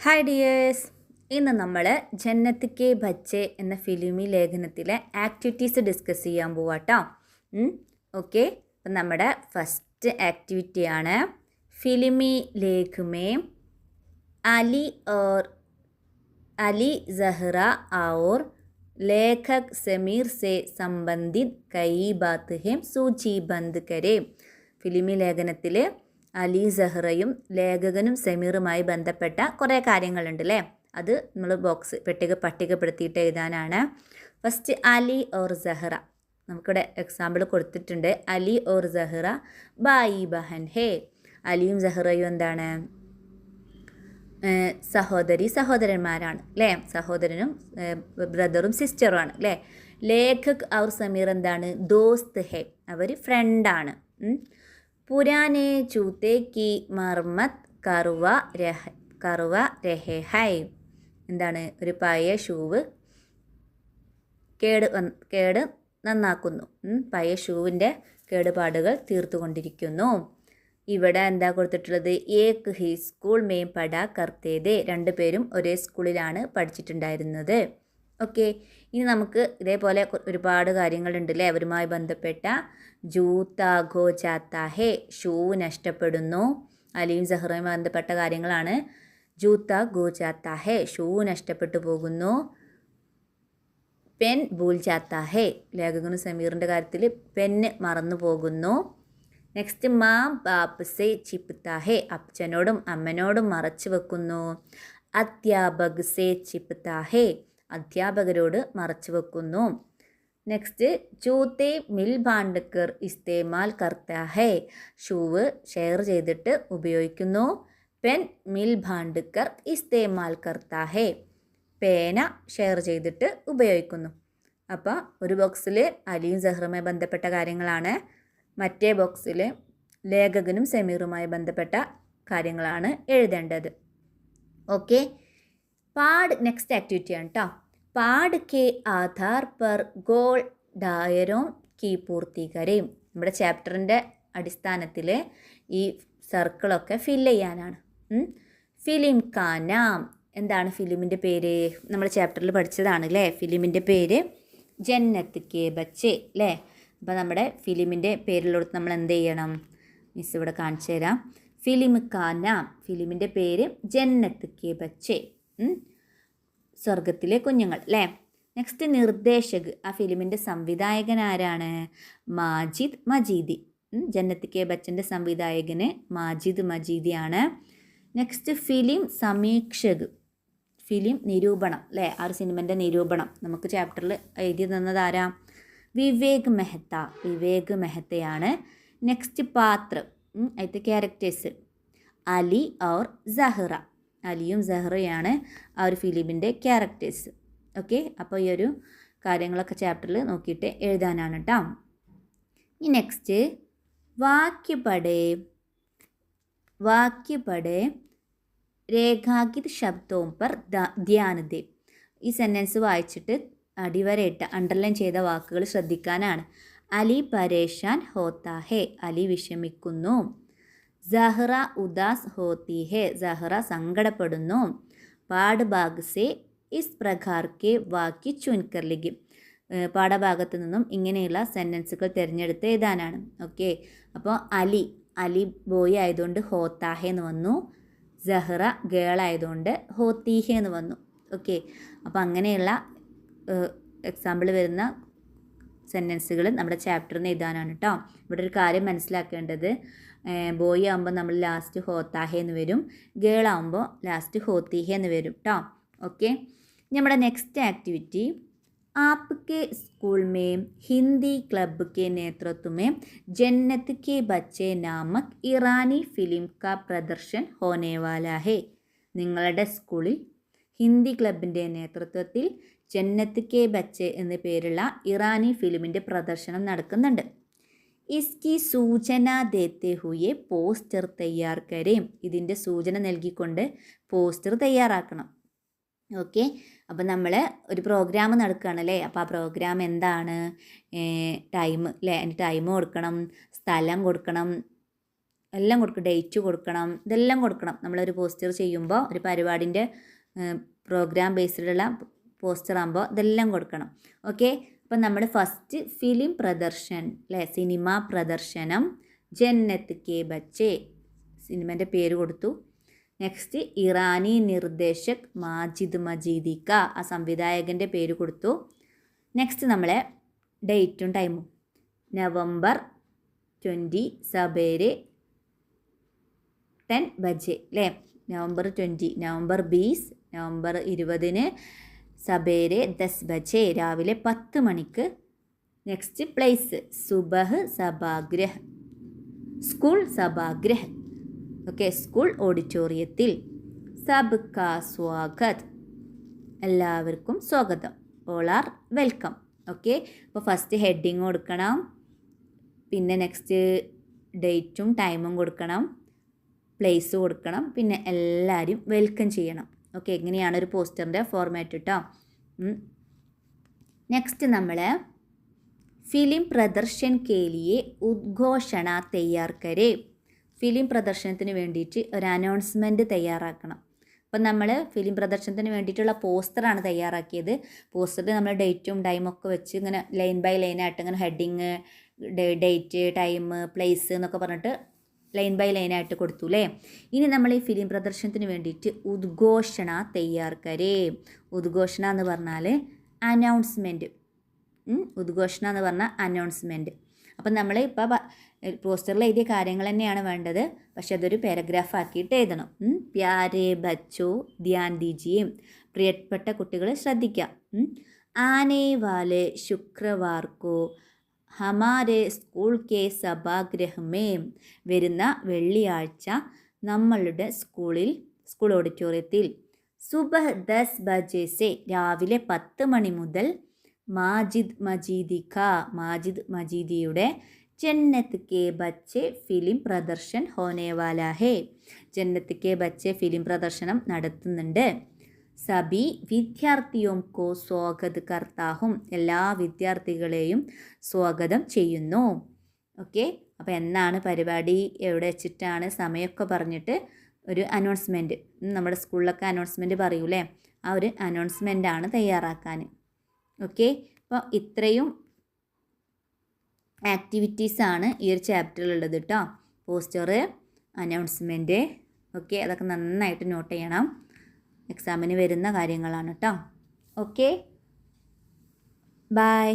Hi dears, ഇന്ന് നമ്മൾ ജന്നത്ത് K ബച്ചെ എന്ന ഫിലിമി ലേഖനത്തിലെ ആക്ടിവിറ്റീസ് ഡിസ്കസ് ചെയ്യാൻ പോവാട്ടോ. ഓക്കെ, അപ്പം നമ്മുടെ ഫസ്റ്റ് ആക്ടിവിറ്റിയാണ് ഫിലിമി ലേഖമേ അലി और अली ज़हरा और लेखक समीर से संबंधित कई बातें सूचीबद्ध करें. ഫിലിമി ലേഖനത്തിൽ അലി സഹ്റയും ലേഖകനും സമീറുമായി ബന്ധപ്പെട്ട കുറേ കാര്യങ്ങളുണ്ട് അല്ലേ. അത് നമ്മൾ പട്ടികപ്പെടുത്തിയിട്ട് എഴുതാനാണ്. ഫസ്റ്റ് അലി ഓർ സഹ്റ, നമുക്കിവിടെ എക്സാമ്പിൾ കൊടുത്തിട്ടുണ്ട്. അലി ഓർ സഹ്റ ബായി ബഹൻ ഹേ. അലിയും സഹ്റയും എന്താണ്? സഹോദരന്മാരാണ് അല്ലേ. സഹോദരനും ബ്രദറും സിസ്റ്ററുമാണ് അല്ലേ. ലേഖക് ഔർ സമീർ എന്താണ്? ദോസ്ത് ഹേ, അവർ ഫ്രണ്ടാണ്. പുരാനെ ജൂത്തെ കി മർമത്ത് കറുവ രഹേ ഹൈ. എന്താണ്? ഒരു പഴയ ഷൂവ് കേട് നന്നാക്കുന്നു. പഴയ ഷൂവിൻ്റെ കേടുപാടുകൾ തീർത്തുകൊണ്ടിരിക്കുന്നു. ഇവിടെ എന്താ കൊടുത്തിട്ടുള്ളത്? ഏക് ഹി സ്കൂൾ മേം പഠാ കർത്തേതേ. രണ്ടുപേരും ഒരേ സ്കൂളിലാണ് പഠിച്ചിട്ടുണ്ടായിരുന്നത്. ഓക്കെ, ഇനി നമുക്ക് ഇതേപോലെ ഒരുപാട് കാര്യങ്ങളുണ്ട് അല്ലേ അവരുമായി ബന്ധപ്പെട്ട. ജൂത്ത ഗോ ജാത്താ ഹേ, ഷൂ നഷ്ടപ്പെടുന്നു. അലിയും സഹ്റയുമായി ബന്ധപ്പെട്ട കാര്യങ്ങളാണ്. ജൂത്ത ഗോ ജാത്താ ഹേ, ഷൂ നഷ്ടപ്പെട്ടു പോകുന്നു. പെൻ ഭൂൽ ജാത്താ ഹേ, ലേഖകനും സമീറിൻ്റെ കാര്യത്തിൽ പെന്ന് മറന്നു പോകുന്നു. നെക്സ്റ്റ് മാം ബാപ്പ് സെ ചിപ്താ ഹേ, അച്ഛനോടും അമ്മനോടും മറച്ചു വെക്കുന്നു. അധ്യാപക് സെ ചിപ്താ ഹേ, അധ്യാപകരോട് മറച്ചു വെക്കുന്നു. നെക്സ്റ്റ് ജൂത്തെ മിൽ ബാണ്ട്കർ ഇസ്തേമാൽ കർത്താ ഹേ, ഷൂവ് ഷെയർ ചെയ്തിട്ട് ഉപയോഗിക്കുന്നു. പെൻ മിൽ ബാണ്ട്കർ ഇസ്തേമാൽ കർത്താ ഹേ, പേന ഷെയർ ചെയ്തിട്ട് ഉപയോഗിക്കുന്നു. അപ്പോൾ ഒരു ബോക്സിൽ അലിയും സഹ്റുമായി ബന്ധപ്പെട്ട കാര്യങ്ങളാണ്, മറ്റേ ബോക്സിൽ ലേഖകനും സമീറുമായി ബന്ധപ്പെട്ട കാര്യങ്ങളാണ് എഴുതേണ്ടത്. ഓക്കെ, നെക്സ്റ്റ് ആക്ടിവിറ്റി ആണ് കേട്ടോ. പാഠ് കെ ആധാർ പർ ഗോൾ ഡായരോം കി പൂർത്തീകരയും. നമ്മുടെ ചാപ്റ്ററിൻ്റെ അടിസ്ഥാനത്തിൽ ഈ സർക്കിളൊക്കെ ഫില്ല് ചെയ്യാനാണ്. ഫിലിം കാ നാം, എന്താണ് ഫിലിമിൻ്റെ പേര്? നമ്മൾ ചാപ്റ്ററിൽ പഠിച്ചതാണ് അല്ലേ. ഫിലിമിൻ്റെ പേര് ജന്നത്ത് കെ ബച്ചെ അല്ലേ. അപ്പോൾ നമ്മുടെ ഫിലിമിൻ്റെ പേരിലോട്ട് നമ്മൾ എന്ത് ചെയ്യണം? മിസ് ഇവിടെ കാണിച്ചു തരാം. ഫിലിം കാ നാം, ഫിലിമിൻ്റെ പേര് ജന്നത്ത് കെ ബച്ചെ, സ്വർഗത്തിലെ കുഞ്ഞുങ്ങൾ അല്ലേ. നെക്സ്റ്റ് നിർദ്ദേശക്, ആ ഫിലിമിൻ്റെ സംവിധായകൻ ആരാണ്? മാജിദ് മജീദി. ജന്നത്ത് കെ ബച്ചൻ്റെ സംവിധായകന് മാജിദ് മജീദിയാണ്. നെക്സ്റ്റ് ഫിലിം സമീക്ഷക്, ഫിലിം നിരൂപണം അല്ലേ. ആ ഒരു സിനിമൻ്റെ നിരൂപണം നമുക്ക് ചാപ്റ്ററിൽ എഴുതി തന്നത് ആരാ? വിവേക് മെഹത്തയാണ്. നെക്സ്റ്റ് പാത്രം, അതിൻ്റെ ക്യാരക്ടേഴ്സ് അലി ഓർ സഹ്റ, അലിയും സഹ്റയാണ് ആ ഒരു ഫിലിമിൻ്റെ ക്യാരക്ടേഴ്സ്. ഓക്കെ, അപ്പോൾ ഈ ഒരു കാര്യങ്ങളൊക്കെ ചാപ്റ്ററിൽ നോക്കിയിട്ട് എഴുതാനാണ് കേട്ടോ. ഇനി നെക്സ്റ്റ് വാക്യപടേ രേഖാകിത് ശബ്ദവും പർ ധ്യാൻ ദേ. ഈ സെൻറ്റൻസ് വായിച്ചിട്ട് അടിവരയിട്ട് അണ്ടർലൈൻ ചെയ്ത വാക്കുകൾ ശ്രദ്ധിക്കാനാണ്. അലി പരേഷാൻ ഹോത്താ ഹേ, അലി വിഷമിക്കുന്നു. സഹ്റ ഉദാസ് ഹോത്തി ഹേ, സഹ്റ സങ്കടപ്പെടുന്നു. പാഠഭാഗ് സെ ഇസ് പ്രകാർ കെ വാക്യ ചുൻകർ ലിഖി, പാഠഭാഗത്ത് നിന്നും ഇങ്ങനെയുള്ള സെൻറ്റൻസുകൾ തിരഞ്ഞെടുത്ത് എഴുതാനാണ്. ഓക്കെ, അപ്പോൾ അലി ബോയ് ആയതുകൊണ്ട് ഹോത്താഹേ എന്ന് വന്നു. സഹ്റ ഗേൾ ആയതുകൊണ്ട് ഹോത്തീഹേ എന്ന് വന്നു. ഓക്കെ, അപ്പോൾ അങ്ങനെയുള്ള എക്സാമ്പിൾ വരുന്ന സെൻറ്റൻസുകൾ നമ്മുടെ ചാപ്റ്ററിൽ നിന്ന് എഴുതാനാണ് കേട്ടോ. ഇവിടെ ഒരു കാര്യം മനസ്സിലാക്കേണ്ടത്, ബോയ് ആകുമ്പോൾ നമ്മൾ ലാസ്റ്റ് ഹോത്താഹേ എന്ന് വരും, ഗേൾ ആകുമ്പോൾ ലാസ്റ്റ് ഹോത്തീഹേ എന്ന് വരും കേട്ടോ. ഓക്കെ, നമ്മുടെ നെക്സ്റ്റ് ആക്ടിവിറ്റി आपके स्कूल में हिंदी क्लब के नेतृत्व में जन्नत के बच्चे नामक ईरानी फिल्म का प्रदर्शन होने वाला है. നിങ്ങളുടെ സ്കൂളിൽ ഹിന്ദി ക്ലബിൻ്റെ നേതൃത്വത്തിൽ ജന്നത്ത് കെ ബച്ചെ എന്ന പേരുള്ള ഇറാനി ഫിലിമിൻ്റെ പ്രദർശനം നടക്കുന്നുണ്ട്. ഇസ്കി സൂചന ദേത്തെ ഹുയെ പോസ്റ്റർ തയ്യാർ കരേം, ഇതിൻ്റെ സൂചന നൽകിക്കൊണ്ട് പോസ്റ്റർ തയ്യാറാക്കണം. ഓക്കെ, അപ്പോൾ നമ്മൾ ഒരു പ്രോഗ്രാം നടക്കുകയാണല്ലേ. അപ്പോൾ ആ പ്രോഗ്രാം എന്താണ്? ടൈം അല്ലേ, അതിൻ്റെ ടൈം കൊടുക്കണം, സ്ഥലം കൊടുക്കണം, എല്ലാം കൊടുക്കും, ഡേറ്റ് കൊടുക്കണം, ഇതെല്ലാം കൊടുക്കണം. നമ്മളൊരു പോസ്റ്റർ ചെയ്യുമ്പോൾ, ഒരു പരിപാടിൻ്റെ പ്രോഗ്രാം ബേസ്ഡിലുള്ള പോസ്റ്റർ ആകുമ്പോൾ ഇതെല്ലാം കൊടുക്കണം. ഓക്കെ, അപ്പം നമ്മൾ ഫസ്റ്റ് ഫിലിം പ്രദർശൻ അല്ലേ, സിനിമ പ്രദർശനം ജന്നത്ത് കെ ബച്ചെ, സിനിമൻ്റെ പേര് കൊടുത്തു. നെക്സ്റ്റ് ഇറാനി നിർദ്ദേശക് മാജിദ് മജീദിക്ക, ആ സംവിധായകൻ്റെ പേര് കൊടുത്തു. നെക്സ്റ്റ് നമ്മളെ ഡേറ്റും ടൈമും, നവംബർ 20 സവേരെ 10 ബജെ അല്ലേ, നവംബർ 20, നവംബർ 20, നവംബർ 20 സവേരെ 10 ബജെ, രാവിലെ 10 മണിക്ക്. നെക്സ്റ്റ് പ്ലേസ് സുബഹ് സഭാഗ്രഹ്, സ്കൂൾ സഭാഗ്രഹ്. ഓക്കെ, സ്കൂൾ ഓഡിറ്റോറിയത്തിൽ. സബ് കാ സ്വാഗത്, എല്ലാവർക്കും സ്വാഗതം, ഓൾ ആർ വെൽക്കം. ഓക്കെ, അപ്പോൾ ഫസ്റ്റ് ഹെഡിങ് കൊടുക്കണം, പിന്നെ നെക്സ്റ്റ് ഡേറ്റും ടൈമും കൊടുക്കണം, പ്ലേസ് കൊടുക്കണം, പിന്നെ എല്ലാവരും വെൽക്കം ചെയ്യണം. ഓക്കെ, എങ്ങനെയാണ് ഒരു പോസ്റ്ററിൻ്റെ ഫോർമാറ്റ് കേട്ടോ. നെക്സ്റ്റ് നമ്മൾ ഫിലിം പ്രദർശൻ കേലിയെ ഉദ്ഘോഷണ തയ്യാർ കരേ, ഫിലിം പ്രദർശനത്തിന് വേണ്ടിയിട്ട് ഒരു അനൗൺസ്മെൻറ്റ് തയ്യാറാക്കണം. അപ്പം നമ്മൾ ഫിലിം പ്രദർശനത്തിന് വേണ്ടിയിട്ടുള്ള പോസ്റ്ററാണ് തയ്യാറാക്കിയത്. പോസ്റ്ററിൽ നമ്മൾ ഡേറ്റും ടൈമും ഒക്കെ വെച്ച് ഇങ്ങനെ ലൈൻ ബൈ ലൈനായിട്ട് ഇങ്ങനെ ഹെഡിങ്, ഡേറ്റ്, ടൈം, പ്ലേസ് എന്നൊക്കെ പറഞ്ഞിട്ട് ലൈൻ ബൈ ലൈനായിട്ട് കൊടുത്തു അല്ലേ. ഇനി നമ്മൾ ഈ ഫിലിം പ്രദർശനത്തിന് വേണ്ടിയിട്ട് ഉദ്ഘോഷണ തയ്യാർ കരേ, ഉദ്ഘോഷണ എന്ന് പറഞ്ഞാൽ അനൗൺസ്മെൻറ്റ്, ഉദ്ഘോഷണ എന്ന് പറഞ്ഞാൽ അനൗൺസ്മെൻറ്റ്. അപ്പം നമ്മൾ ഇപ്പോൾ പോസ്റ്ററിൽ എഴുതിയ കാര്യങ്ങൾ തന്നെയാണ് വേണ്ടത്, പക്ഷെ അതൊരു പാരഗ്രാഫ് ആക്കിയിട്ട് എഴുതണം. പ്യാരെ ബച്ചോ ധ്യാൻ ദീജിയെ, പ്രിയപ്പെട്ട കുട്ടികൾ ശ്രദ്ധിക്കുക. ആനെ വാലെ ശുക്രവാർക്കോ ഹമാരെ സ്കൂൾ കെ സഭാഗ്രഹമേ, വരുന്ന വെള്ളിയാഴ്ച നമ്മളുടെ സ്കൂൾ ഓഡിറ്റോറിയത്തിൽ സുബഹ് 10 ബജെ സെ, രാവിലെ 10 മണി മുതൽ മാജിദ് മജീദിയുടെ ജന്നത്ത് കെ ബച്ചെ ഫിലിം പ്രദർശൻ ഹോനെ വാലാ ഹേ, ജന്നത്ത് കെ ബച്ചെ ഫിലിം പ്രദർശനം നടത്തുന്നുണ്ട്. സബി വിദ്യാർത്ഥിയും കോ സ്വാഗത് കർത്താഹും, എല്ലാ വിദ്യാർത്ഥികളെയും സ്വാഗതം ചെയ്യുന്നു. ഓക്കെ, അപ്പോൾ എന്നാണ് പരിപാടി, എവിടെ വെച്ചിട്ടാണ്, സമയമൊക്കെ പറഞ്ഞിട്ട് ഒരു അനൗൺസ്മെൻറ്റ്, നമ്മുടെ സ്കൂളിലൊക്കെ അനൗൺസ്മെൻറ്റ് പറയൂലേ, ആ ഒരു അനൗൺസ്മെൻറ്റാണ് തയ്യാറാക്കാൻ. ഓക്കെ, അപ്പോൾ ഇത്രയും ആക്ടിവിറ്റീസാണ് ഈ ഒരു ചാപ്റ്ററിലുള്ളത് കേട്ടോ. പോസ്റ്റർ, അനൗൺസ്മെൻറ്റ്, ഓക്കെ, അതൊക്കെ നന്നായിട്ട് നോട്ട് ചെയ്യണം, എക്സാമിന് വരുന്ന കാര്യങ്ങളാണ് കേട്ടോ. Okay, by.